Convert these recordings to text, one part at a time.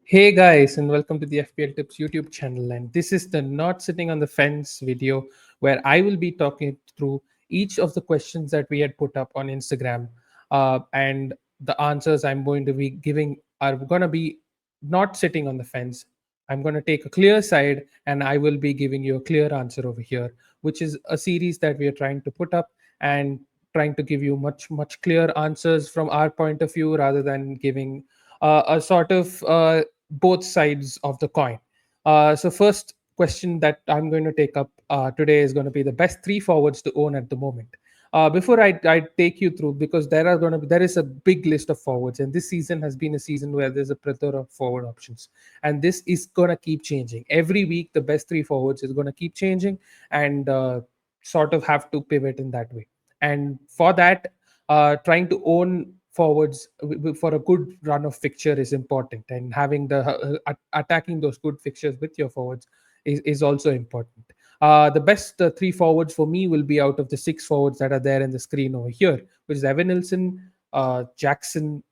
Hey guys, and welcome to the FPL Tips YouTube channel. And this is the Not Sitting on the Fence video where I will be talking through each of the questions that we had put up on Instagram. And the answers I'm going to be giving are going to be not sitting on the fence. I'm going to take a clear side and I will be giving you a clear answer over here, which is a series that we are trying to put up and trying to give you much clear answers from our point of view rather than giving a sort of both sides of the coin. So first question that I'm going to take up today is going to be the best three forwards to own at the moment. Before I take you through, because there is a big list of forwards, and this season has been a season where there's a plethora of forward options, and this is gonna keep changing every week. The best three forwards is gonna keep changing, and sort of have to pivot in that way. And for that, trying to own forwards for a good run of fixture is important, and having the attacking those good fixtures with your forwards is also important. The best three forwards for me will be out of the six forwards that are there in the screen over here, which is Evan Nilsson, Jackson,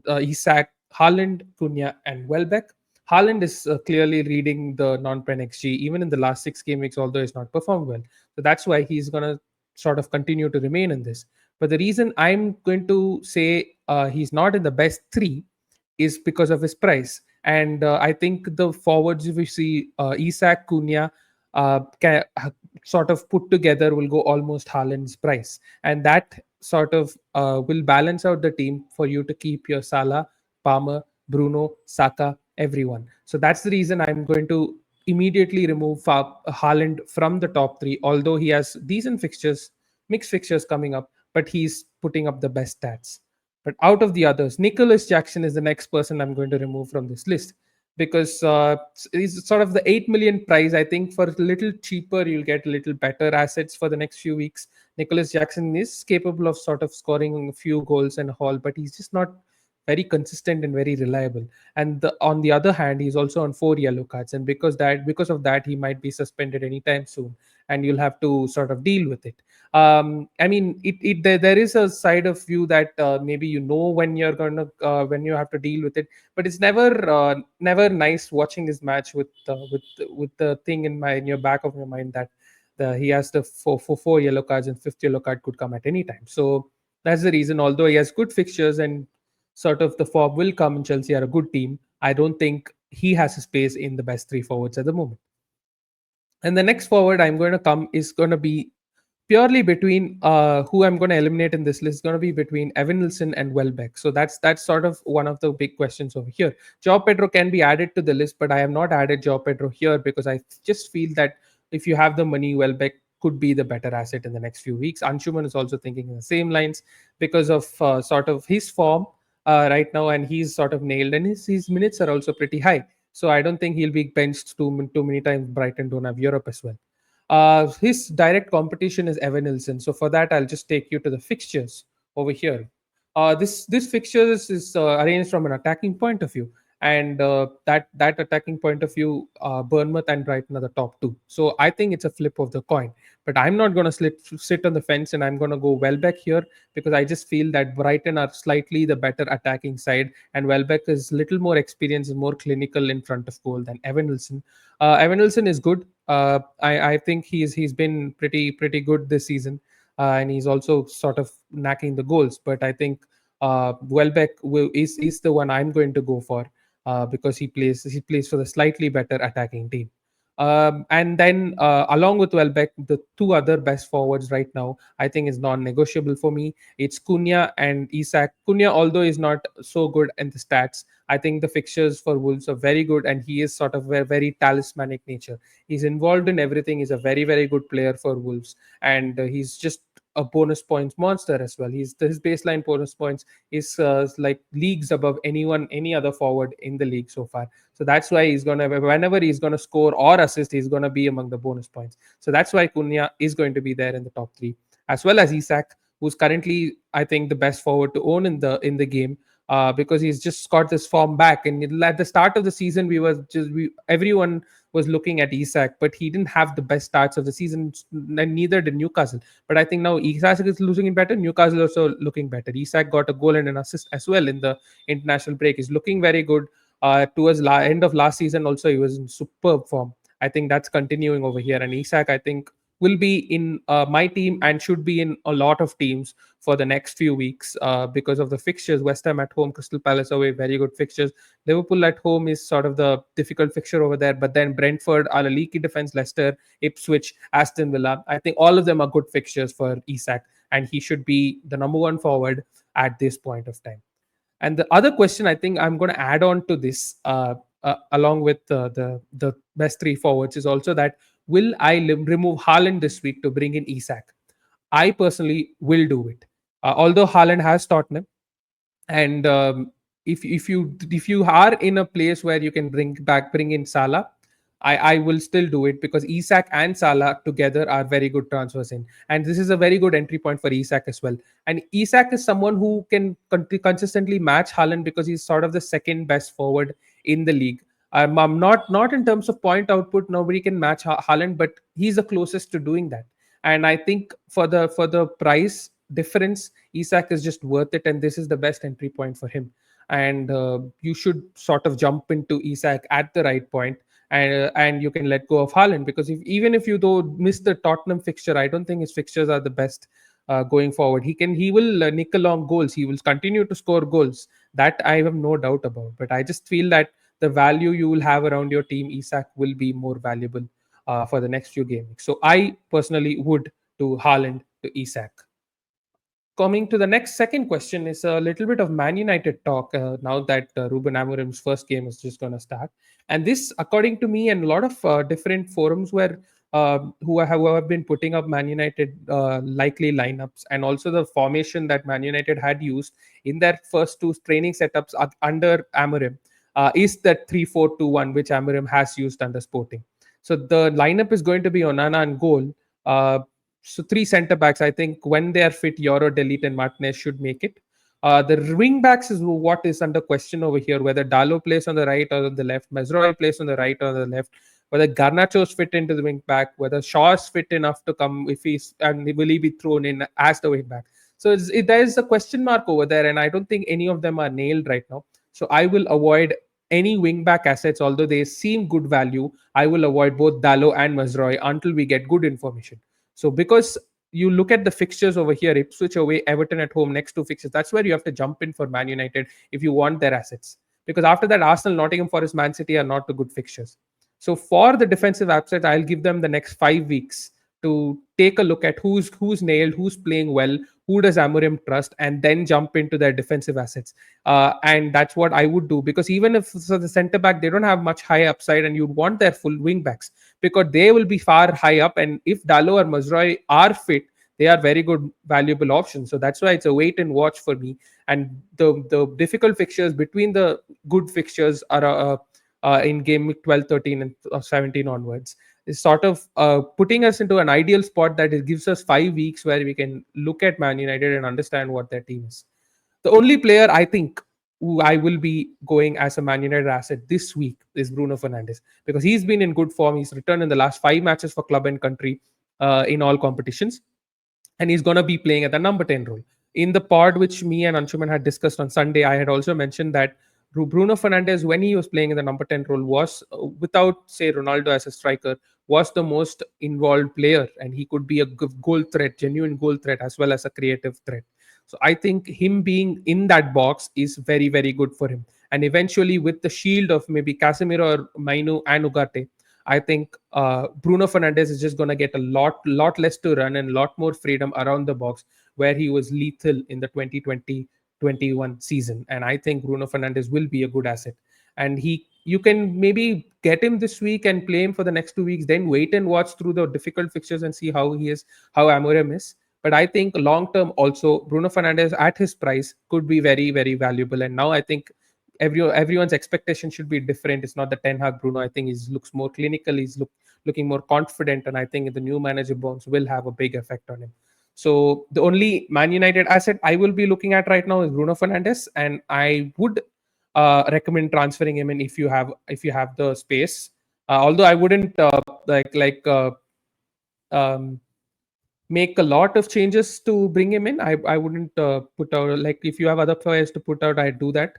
Isak, Haaland, Cunha, and Welbeck. Haaland is clearly reading the non-pen XG even in the last six game weeks, although he's not performed well. So that's why he's gonna sort of continue to remain in this. But the reason I'm going to say he's not in the best three is because of his price. And I think the forwards, if we see Isak, Cunha, sort of put together will go almost Haaland's price. And that sort of will balance out the team for you to keep your Salah, Palmer, Bruno, Saka, everyone. So that's the reason I'm going to immediately remove Haaland from the top three, although he has decent fixtures, mixed fixtures coming up, but he's putting up the best stats. But out of the others, Nicholas Jackson is the next person I'm going to remove from this list because he's sort of the 8 million price. I think for a little cheaper, you'll get a little better assets for the next few weeks. Nicholas Jackson is capable of sort of scoring a few goals and a haul, but he's just not very consistent and very reliable. And on the other hand, he's also on four yellow cards, and because of that, he might be suspended anytime soon, and you'll have to sort of deal with it. I mean, there is a side of you that maybe when you're gonna when you have to deal with it, but it's never nice watching this match with the thing in your back of your mind that he has the four yellow cards, and fifth yellow card could come at any time. So that's the reason. Although he has good fixtures and sort of the form will come, and Chelsea are a good team, I don't think he has a space in the best three forwards at the moment. And the next forward I'm going to come is going to be purely between who I'm going to eliminate in this list is going to be between Evan Nilsson and Welbeck. So that's sort of one of the big questions over here. Joao Pedro can be added to the list, but I have not added Joao Pedro here because I just feel that if you have the money, Welbeck could be the better asset in the next few weeks. Anshuman is also thinking in the same lines because of sort of his form right now, and he's sort of nailed, and his minutes are also pretty high. So I don't think he'll be benched too many times. Brighton don't have Europe as well. His direct competition is Evan Nilsson. So for that, I'll just take you to the fixtures over here. This fixtures is arranged from an attacking point of view, and that attacking point of view, Bournemouth and Brighton are the top two. So I think it's a flip of the coin. But I'm not going to sit on the fence, and I'm going to go Welbeck here because I just feel that Brighton are slightly the better attacking side, and Welbeck is little more experienced and more clinical in front of goal than Evan Nilsson. Evan Nilsson is good. I think he's been pretty good this season, and he's also sort of knacking the goals. But I think Welbeck is the one I'm going to go for because he plays for the slightly better attacking team. And then along with Welbeck, the two other best forwards right now, I think is non-negotiable for me. It's Cunha and Isak. Cunha, although is not so good in the stats, I think the fixtures for Wolves are very good, and he is sort of a very talismanic nature. He's involved in everything. He's a very good player for Wolves, and he's just a bonus points monster as well. His baseline bonus points is like leagues above any other forward in the league so far. So that's why whenever he's gonna score or assist, he's gonna be among the bonus points. So that's why Cunha is going to be there in the top three, as well as Isak, who's currently I think the best forward to own in the game. Because he's just got this form back. And at the start of the season, everyone was looking at Isak, but he didn't have the best starts of the season, and neither did Newcastle. But I think now Isak is losing it better. Newcastle also looking better. Isak got a goal and an assist as well in the international break. He's looking very good. Towards end of last season, also he was in superb form. I think that's continuing over here. And Isak, I think, will be in my team and should be in a lot of teams for the next few weeks because of the fixtures. West Ham at home, Crystal Palace away, very good fixtures. Liverpool at home is sort of the difficult fixture over there, but then Brentford are a leaky defense, Leicester, Ipswich, Aston Villa. I think all of them are good fixtures for Isak, and he should be the number one forward at this point of time. And the other question I think I'm going to add on to this, along with the best three forwards, is also that will I remove Haaland this week to bring in Isak? I personally will do it. Although Haaland has Tottenham, and if you are in a place where you can bring in Salah, I will still do it because Isak and Salah together are very good transfers in, and this is a very good entry point for Isak as well. And Isak is someone who can consistently match Haaland because he's sort of the second best forward in the league. I'm not in terms of point output, nobody can match Haaland, but he's the closest to doing that. And I think for the price difference, Isak is just worth it, and this is the best entry point for him. And you should sort of jump into Isak at the right point, and you can let go of Haaland because even if you though miss the Tottenham fixture, I don't think his fixtures are the best going forward. He will nick along goals. He will continue to score goals. That I have no doubt about. But I just feel that the value you will have around your team, Isak, will be more valuable for the next few games. So I personally would to Haaland to Isak. Coming to the next second question is a little bit of Man United talk now that Ruben Amorim's first game is just going to start. And this, according to me, and a lot of different forums who have been putting up Man United likely lineups, and also the formation that Man United had used in their first two training setups under Amorim, is that 3-4-2-1 which Amorim has used under Sporting. So the lineup is going to be Onana and goal. So three centre backs, I think when they are fit, Euro, Delete, and Martinez should make it. The wing backs is what is under question over here. Whether Dalo plays on the right or on the left, Mazraoui plays on the right or on the left. Whether Garnacho's fit into the wing back, whether Shaw's fit enough to come, if he's and will he be thrown in as the wing back. So there is a question mark over there, and I don't think any of them are nailed right now. So I will avoid any wing back assets, although they seem good value. I will avoid both Dalo and Mazraoui until we get good information. So because you look at the fixtures over here, Ipswich away, Everton at home, next two fixtures, that's where you have to jump in for Man United if you want their assets. Because after that, Arsenal, Nottingham Forest, Man City are not the good fixtures. So for the defensive assets, I'll give them the next 5 weeks to take a look at who's nailed, who's playing well, who does Amorim trust, and then jump into their defensive assets. And that's what I would do, because even if so the centre back, they don't have much high upside, and you'd want their full wing backs because they will be far high up. And if Dalo or Mazraoui are fit, they are very good, valuable options. So that's why it's a wait and watch for me. And the difficult fixtures between the good fixtures are in game week 12, 13, and 17 onwards is sort of putting us into an ideal spot that it gives us 5 weeks where we can look at Man United and understand what their team is. The only player I think who I will be going as a Man United asset this week is Bruno Fernandes, because he's been in good form. He's returned in the last 5 matches for club and country in all competitions, and he's going to be playing at the number 10 role. In the pod which me and Anshuman had discussed on Sunday, I had also mentioned that Bruno Fernandes, when he was playing in the number 10 role, was, without, say, Ronaldo as a striker, was the most involved player, and he could be a goal threat, genuine goal threat, as well as a creative threat. So I think him being in that box is very, very good for him. And eventually, with the shield of maybe Casemiro or Mainu and Ugarte, I think Bruno Fernandes is just going to get a lot less to run and a lot more freedom around the box, where he was lethal in the 2020-21 season. And I think Bruno Fernandes will be a good asset. And you can maybe get him this week and play him for the next 2 weeks, then wait and watch through the difficult fixtures and see how he is, how Amorim is. But I think long term also, Bruno Fernandes at his price could be very, very valuable. And now I think everyone's expectation should be different. It's not the Ten Hag Bruno. I think he looks more clinical. He's looking more confident, and I think the new manager bounce will have a big effect on him. So the only Man United asset I will be looking at right now is Bruno Fernandes, and I would recommend transferring him in if you have the space. Although I wouldn't um, make a lot of changes to bring him in. I wouldn't put out, like, if you have other players to put out, I'd do that.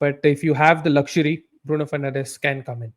But if you have the luxury, Bruno Fernandes can come in.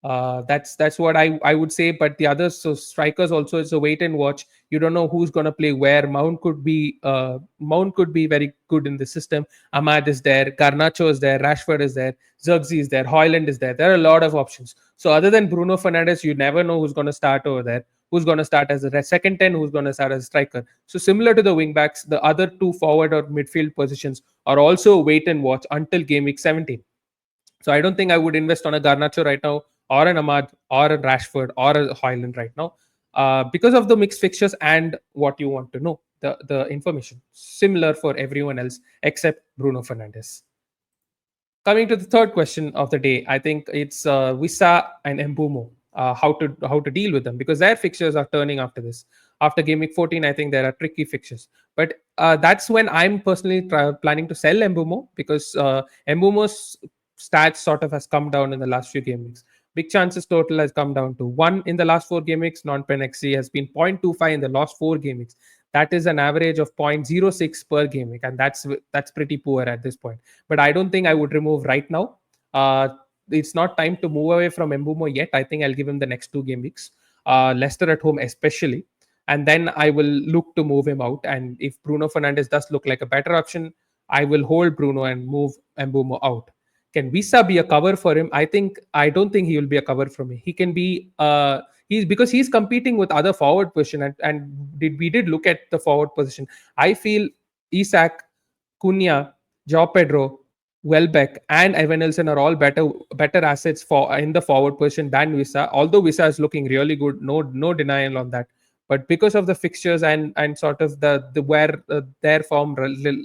That's what I would say. But the others, so strikers also, it's a wait and watch. You don't know who's going to play where. Mount could be very good in the system. Ahmad is there, Garnacho is there, Rashford is there, Zirkzee is there, Hoyland is there. There are a lot of options. So other than Bruno Fernandes, you never know who's going to start over there. Who's going to start as a second 10? Who's going to start as a striker? So similar to the wing backs, the other two forward or midfield positions are also wait and watch until game week 17. So I don't think I would invest on a Garnacho right now, or an Ahmad, or a Rashford, or a Hoyland right now, because of the mixed fixtures and what you want to know. The information similar for everyone else except Bruno Fernandes. Coming to the third question of the day, I think it's Wissa and Mbeumo. How to deal with them, because their fixtures are turning after this. After game week 14, I think there are tricky fixtures. But that's when I'm personally planning to sell Mbeumo, because Mbeumo's stats sort of has come down in the last few game weeks. Big chances total has come down to 1 in the last 4 game weeks. Non-pen XC has been 0.25 in the last 4 game weeks. That is an average of 0.06 per game week, and that's pretty poor at this point. But I don't think I would remove right now. Uh, it's not time to move away from Mbeumo yet. I think I'll give him the next 2 game weeks, Leicester at home especially, and then I will look to move him out. And if Bruno Fernandes does look like a better option, I will hold Bruno and move Mbeumo out. Can Wissa be a cover for him? I don't think he will be a cover for me. He can be he's because he's competing with other forward position, we did look at the forward position. I feel Isak, Cunha, Joao Pedro, Welbeck, and Evan Nelson are all better assets for in the forward position than Wissa. Although Wissa is looking really good, no denial on that. But because of the fixtures and sort of the where their form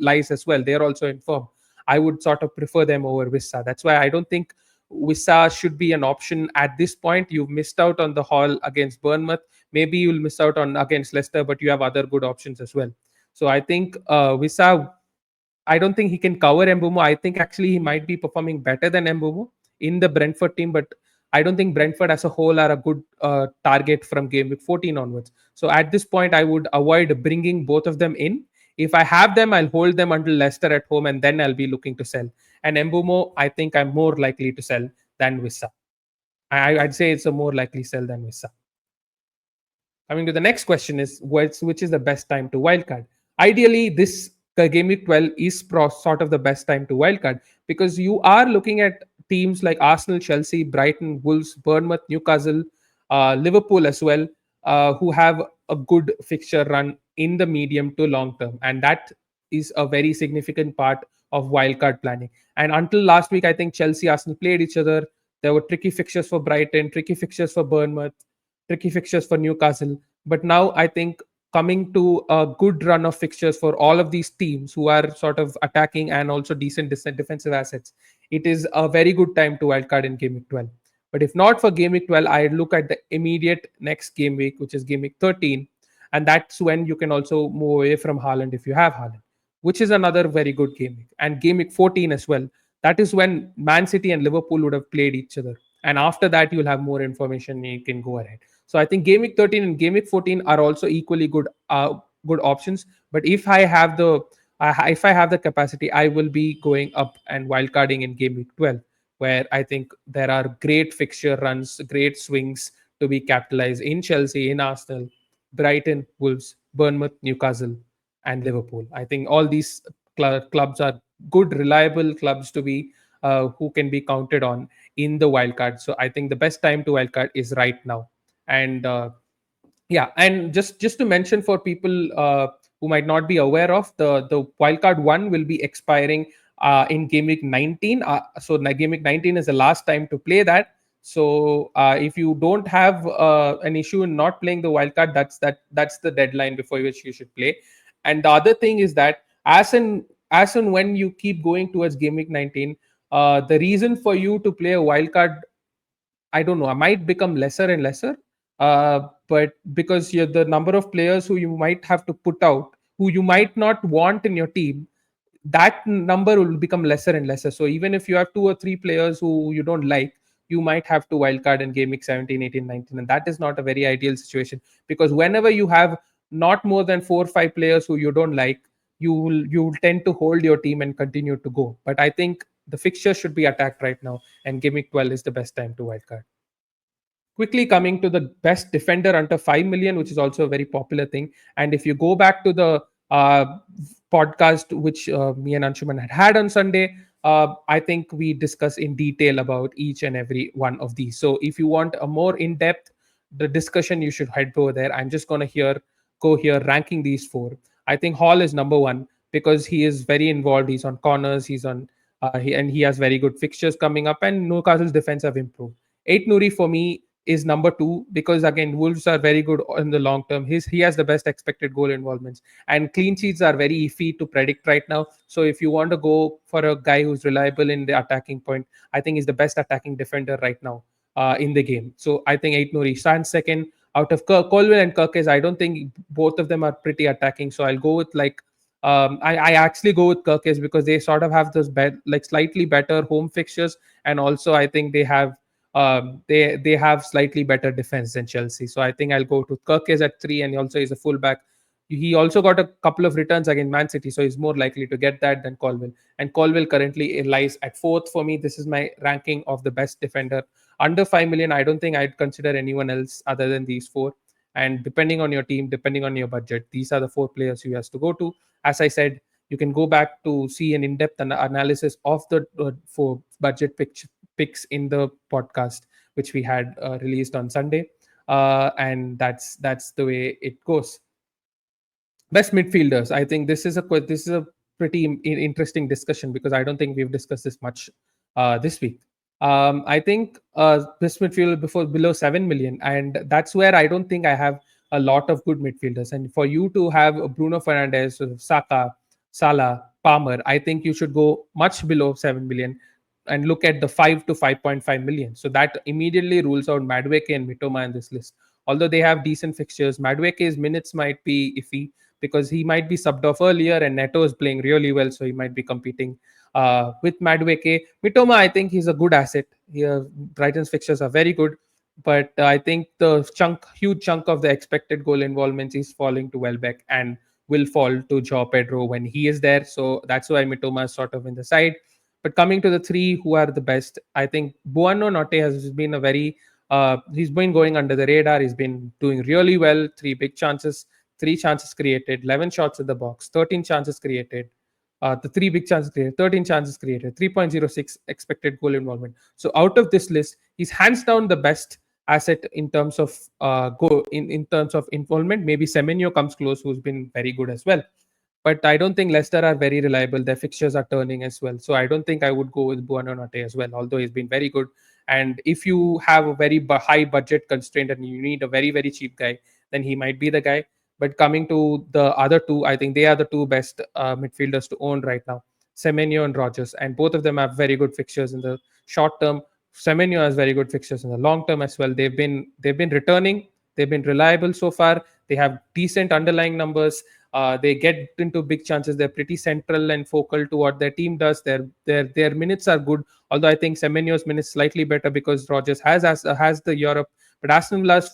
lies as well, they're also in form. I would sort of prefer them over Wissa. That's why I don't think Wissa should be an option at this point. You've missed out on the haul against Bournemouth. Maybe you'll miss out on against Leicester, but you have other good options as well. So I think Wissa, I don't think he can cover Mbeumo. I think actually he might be performing better than Mbeumo in the Brentford team, but I don't think Brentford as a whole are a good target from game week 14 onwards. So at this point, I would avoid bringing both of them in. If I have them, I'll hold them until Leicester at home, and then I'll be looking to sell. And Mbeumo, I think I'm more likely to sell than Wissa. I'd say it's a more likely sell than Wissa. Coming to the next question is which is the best time to wildcard? Ideally, this game week 12 is sort of the best time to wildcard, because you are looking at teams like Arsenal, Chelsea, Brighton, Wolves, Bournemouth, Newcastle, Liverpool as well, who have a good fixture run in the medium to long term, and that is a very significant part of wildcard planning. And until last week, I think Chelsea, Arsenal played each other. There were tricky fixtures for Brighton, tricky fixtures for Bournemouth, tricky fixtures for Newcastle. But now I think coming to a good run of fixtures for all of these teams who are sort of attacking and also decent defensive assets, it is a very good time to wildcard in Game Week 12. But if not for Game Week 12, I'd look at the immediate next game week, which is Game Week 13. And that's when you can also move away from Haaland if you have Haaland, which is another very good game week. And Game Week 14 as well. That is when Man City and Liverpool would have played each other. And after that, you'll have more information. You can go ahead. So I think Game Week 13 and Game Week 14 are also equally good options. But if I have the capacity, I will be going up and wildcarding in Game Week 12, where I think there are great fixture runs, great swings to be capitalized in Chelsea, in Arsenal, Brighton, Wolves, Bournemouth, Newcastle, and Liverpool. I think all these clubs are good, reliable clubs to be who can be counted on in the wildcard. So I think the best time to wildcard is right now. And yeah, and just to mention for people who might not be aware of, the wildcard one will be expiring in game week 19. So game week 19 is the last time to play that. So if you don't have an issue in not playing the wildcard, that's the deadline before which you should play. And the other thing is that as and when you keep going towards game week 19, the reason for you to play a wildcard, I don't know, I might become lesser and lesser. But because you're the number of players who you might have to put out, who you might not want in your team, that number will become lesser and lesser. So even if you have 2 or 3 players who you don't like, you might have to wildcard in game week 17, 18, 19. And that is not a very ideal situation, because whenever you have not more than 4 or 5 players who you don't like, you will tend to hold your team and continue to go. But I think The fixture should be attacked right now, and Game Week 12 is the best time to wildcard. Quickly coming to the best defender under 5 million, which is also a very popular thing. And if you go back to the podcast which me and Anshuman had on Sunday, I think we discuss in detail about each and every one of these. So if you want a more in-depth the discussion, you should head over there. I'm just going to go here ranking these four. I think Hall is number one because he is very involved. He's on corners. He's on and he has very good fixtures coming up, and Newcastle's defense have improved. Eight Nuri for me is number two because again Wolves are very good in the long term. He has the best expected goal involvements, and clean sheets are very iffy to predict right now. So if you want to go for a guy who's reliable in the attacking point, I think he's the best attacking defender right now in the game. So I think Ait Nouri stands second out of Colwell and Kirkes. I don't think both of them are pretty attacking, so I'll go with like I actually go with Kirkes because they sort of have those like slightly better home fixtures, and also I think they have slightly better defense than Chelsea. So I think I'll go to Kirkes at three, and he also is a fullback. He also got a couple of returns against Man City, so he's more likely to get that than Colwell. And Colwell currently lies at fourth for me. This is my ranking of the best defender under 5 million. I don't think I'd consider anyone else other than these four. And depending on your team, depending on your budget, these are the four players you has to go to. As I said, you can go back to see an in-depth analysis of the four budget picks in the podcast which we had released on Sunday, and that's the way it goes. Best midfielders. I think this is a pretty interesting discussion because I don't think we've discussed this much this week. I think best midfielder before below 7 million, and that's where I don't think I have a lot of good midfielders. And for you to have Bruno Fernandes, Saka, Salah, Palmer, I think you should go much below 7 million and look at the 5 to 5.5 million. So that immediately rules out Madueke and Mitoma in this list. Although they have decent fixtures, Madueke's minutes might be iffy because he might be subbed off earlier and Neto is playing really well, so he might be competing with Madueke. Mitoma, I think he's a good asset. Brighton's fixtures are very good, but I think the huge chunk of the expected goal involvements is falling to Welbeck and will fall to Joao Pedro when he is there. So that's why Mitoma is sort of in the side. But coming to the three who are the best, I think Buono Notte has been a very he's been going under the radar. He's been doing really well. Three chances created, 11 shots at the box, 13 chances created. The three big chances created, 13 chances created, 3.06 expected goal involvement. So out of this list, he's hands down the best asset in terms of in terms of involvement. Maybe Semenyo comes close, who's been very good as well. But I don't think Leicester are very reliable. Their fixtures are turning as well. So I don't think I would go with Buonanotte as well, although he's been very good. And if you have a very high budget constraint and you need a very, very cheap guy, then he might be the guy. But coming to the other two, I think they are the two best midfielders to own right now, Semenyo and Rogers. And both of them have very good fixtures in the short term. Semenyo has very good fixtures in the long term as well. They've been returning. They've been reliable so far. They have decent underlying numbers. They get into big chances. They're pretty central and focal to what their team does. Their minutes are good. Although I think Semenyo's minutes slightly better because Rogers has the Europe. But Aston Villa's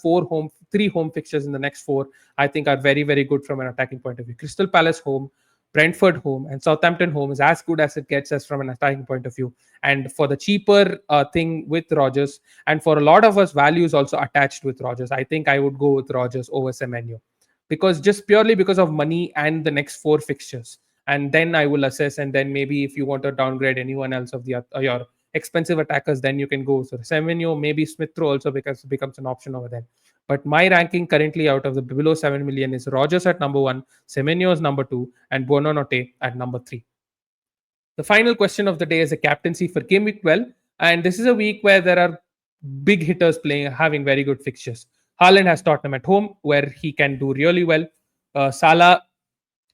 three home fixtures in the next four, I think are very, very good from an attacking point of view. Crystal Palace home, Brentford home, and Southampton home is as good as it gets as from an attacking point of view. And for the cheaper thing with Rogers, and for a lot of us, value is also attached with Rogers. I think I would go with Rogers over Semenyo because just purely because of money and the next four fixtures. And then I will assess, and then maybe if you want to downgrade anyone else of your expensive attackers, then you can go. So Semenyo, maybe Smith Rowe also becomes an option over there. But my ranking currently out of the below 7 million is Rogers at number one, Semenyo is number two, and Buonanotte at number three. The final question of the day is a captaincy for Game Week 12. And this is a week where there are big hitters having very good fixtures. Haaland has Tottenham at home, where he can do really well. Salah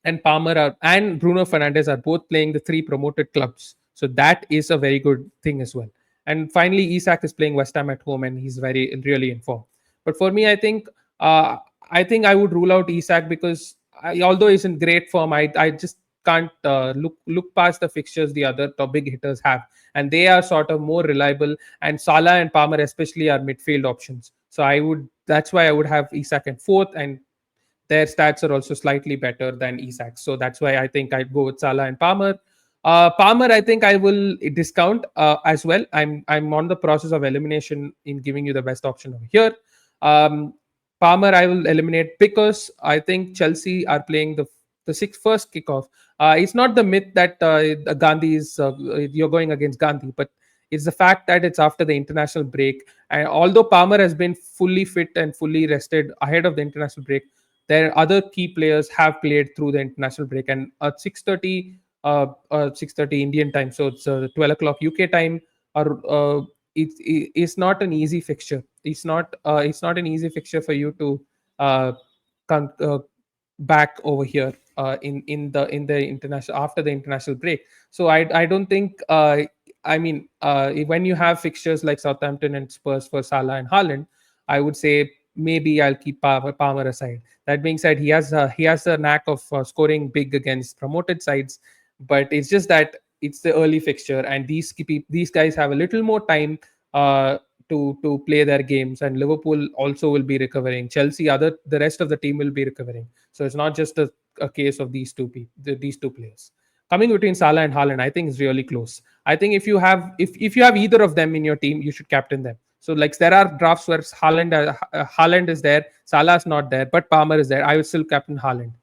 and and Bruno Fernandes are both playing the three promoted clubs. So that is a very good thing as well. And finally, Isak is playing West Ham at home, and he's really in form. But for me, I think I would rule out Isak because although he's in great form, I just can't look past the fixtures the other top big hitters have, and they are sort of more reliable. And Salah and Palmer especially are midfield options. So that's why I would have Isak at fourth, and their stats are also slightly better than Isak. So that's why I think I'd go with Salah and Palmer. Palmer, I think I will discount as well. I'm on the process of elimination in giving you the best option over here. Um, Palmer, I will eliminate because I think Chelsea are playing the first kickoff. It's not the myth that Gandhi is you're going against Gandhi, but it's the fact that it's after the international break. And although Palmer has been fully fit and fully rested ahead of the international break, their other key players have played through the international break. And at 6:30 Indian time, so it's 12 o'clock UK time. Or it's not an easy fixture. It's not an easy fixture for you to uh, con- uh, back over here in the international after the international break. So I don't think I mean when you have fixtures like Southampton and Spurs for Salah and Haaland, I would say maybe I'll keep Palmer aside. That being said, he has a knack of scoring big against promoted sides, but it's just that it's the early fixture, and these guys have a little more time uh, to play their games, and Liverpool also will be recovering. Chelsea, the rest of the team will be recovering. So it's not just a case of these two players. Coming between Salah and Haaland, I think is really close. I think if you have either of them in your team, you should captain them. So like there are drafts where Haaland is there, Salah is not there, but Palmer is there. I will still captain Haaland.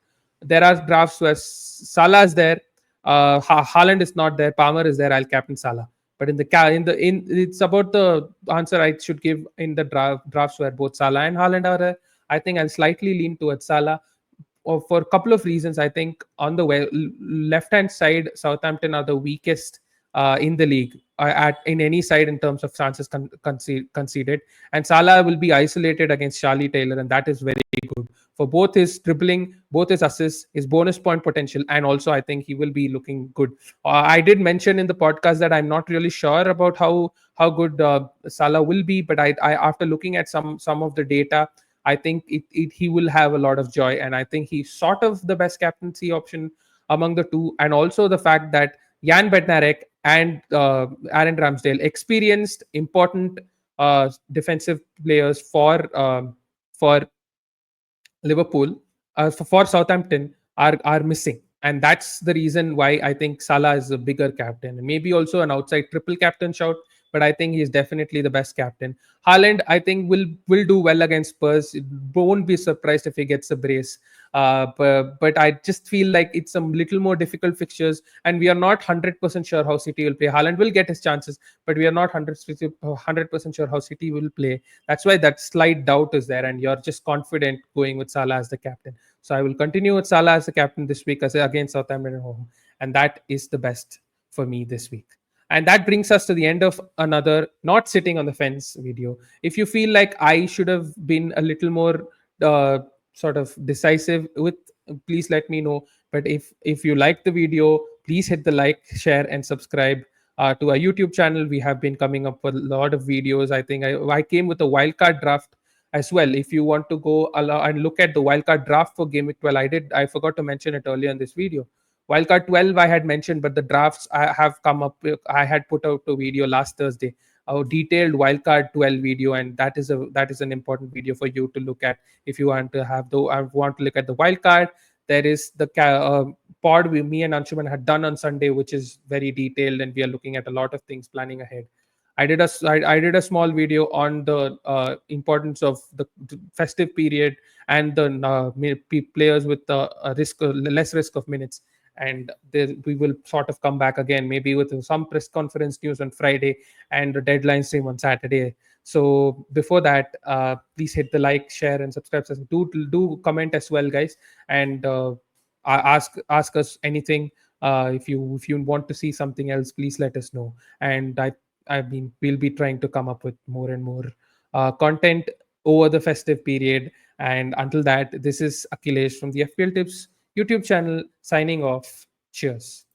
There are drafts where Salah is there, Haaland is not there, Palmer is there. I'll captain Salah. But in it's about the answer I should give in the drafts where both Salah and Haaland are there. I think I'll slightly lean towards Salah for a couple of reasons. I think on the left hand side, Southampton are the weakest in the league at in any side in terms of chances conceded, and Salah will be isolated against Charlie Taylor, and that is very good for both his dribbling, both his assists, his bonus point potential, and also I think he will be looking good. I did mention in the podcast that I'm not really sure about how good Salah will be, but I after looking at some of the data, I think he will have a lot of joy, and I think he's sort of the best captaincy option among the two. And also the fact that Jan Bednarek and Aaron Ramsdale, experienced, important defensive players for Liverpool, for Southampton, are missing, and that's the reason why I think Salah is a bigger captain, and maybe also an outside triple captain shout. But I think he's definitely the best captain. Haaland, I think will do well against Spurs. Won't be surprised if he gets a brace. But I just feel like it's a little more difficult fixtures, and we are not 100% sure how City will play. Haaland will get his chances, but we are not 100% sure how City will play. That's why that slight doubt is there, and you're just confident going with Salah as the captain. So I will continue with Salah as the captain this week against Southampton at home, and that is the best for me this week. And that brings us to the end of another not sitting on the fence video. If you feel like I should have been a little more sort of decisive with, please let me know. But if you like the video, please hit the like, share, and subscribe to our YouTube channel. We have been coming up with a lot of videos. I think I came with a wildcard draft as well. If you want to go and look at the wildcard draft for Gameweek 12, I forgot to mention it earlier in this video. Wildcard 12 I had mentioned, but the drafts I have come up with, I had put out a video last Thursday, a detailed Wildcard 12 video, and that is an important video for you to look at if you want to have the I want to look at the wildcard. There is the pod me and Anshuman had done on Sunday, which is very detailed, and we are looking at a lot of things planning ahead. I did a small video on the importance of the festive period and the players with the less risk of minutes. And we will sort of come back again, maybe with some press conference news on Friday and the deadline stream on Saturday. So before that, please hit the like, share, and subscribe. Do comment as well, guys, and ask us anything. If you want to see something else, please let us know. And I mean, we'll be trying to come up with more and more content over the festive period. And until that, this is Akhilesh from the FPL Tips YouTube channel signing off. Cheers.